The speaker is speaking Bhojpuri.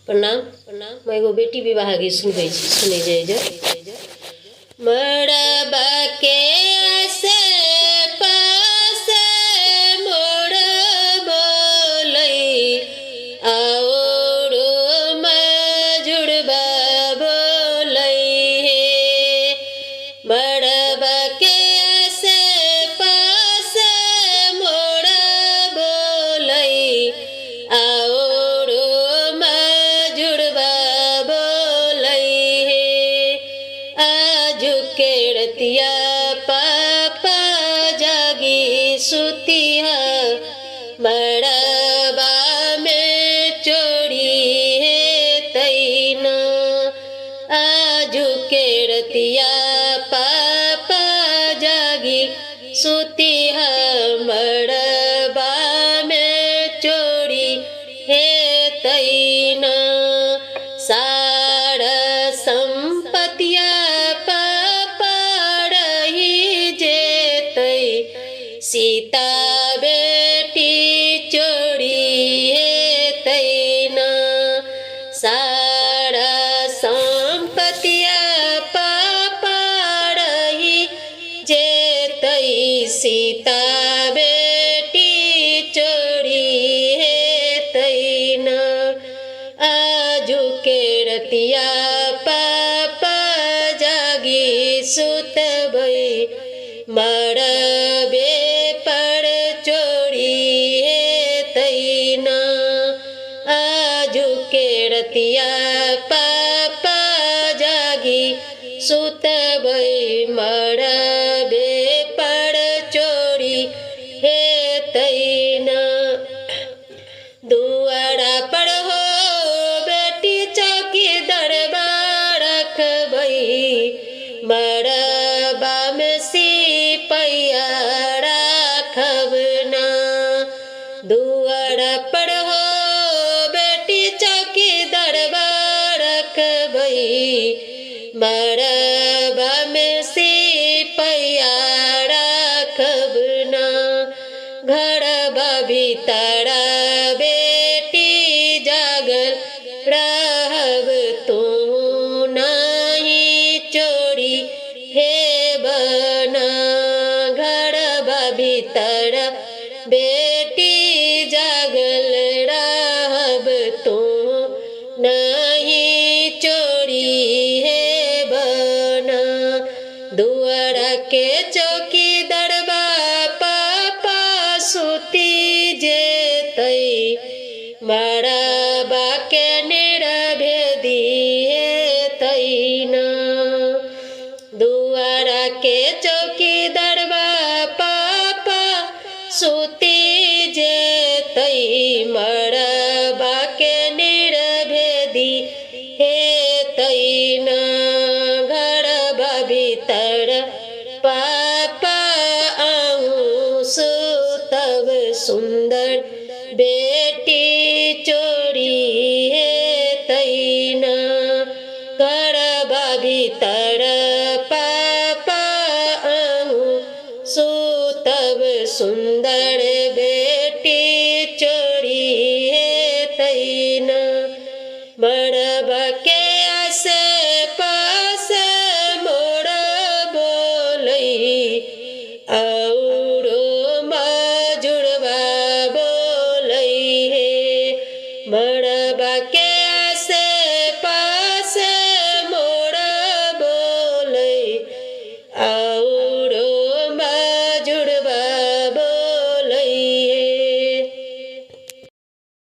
प्रणाम। मैं एगो बेटी विवाह गीत सुनबै छी, सुनै जाय। मड़बा के आसे पासे मोड़ बोलै, आओरो मजुड़बा बोलै हे। मड़बा के आसे पासे मोड़ बोलै, आओरो मजुड़बा बोलै हे। आजु के रतिया पापा जागी सुतिया, मड़बा में चोरी हे तैना। आजु के रतिया पापा जागी सुतिया, मड़बा में चोरी हे तैना। सारा संपतिया पापा रही जेतै, सीता बेटी चोरी हे तैना। सारा संपतिया पापा रही जेतै, सीता बेटी चोरी हे तैना। आजु के रतिया पापा जागी सुतबै, मड़बे पर चोरी हे तैना। आजु के रतिया पापा जागी सुतबै, मड़बे पर चोरी हे तैना। दुआरा पर हो बेटी चौकी दरबार रखबै, मड़बा में सिपैया राखब ना। दुआरा पर हो बेटी चौकी दरबार रखबै, मड़बा में सिपैया राखब ना। घरबा भीतर बेटी जागल रहब, तू नहीं चोरी हे बना। घरबा भीतर बेटी जागल रहब, तू नहीं चोरी हे बना। दुआरा के चौकी दरबा पापा सुती जेतै, मड़बा के निरभेदी हे तैना। दुआरा के चौकी दरबा पापा सुती जेतै, मड़बा के निरभेदी हे तैना। घरबा भीतर पापा आहूँ सुतब, सुंदर बेटी चोरी हे तैना। घरबा भीतर पापा आहूँ सुतब, सुंदर बेटी चोरी हे तैना। मड़बा के आसे पासे मोड़ बोलै, औरो मजुड़बा बोलै हे। मड़बा के आसे पासे मोड़ बोलै,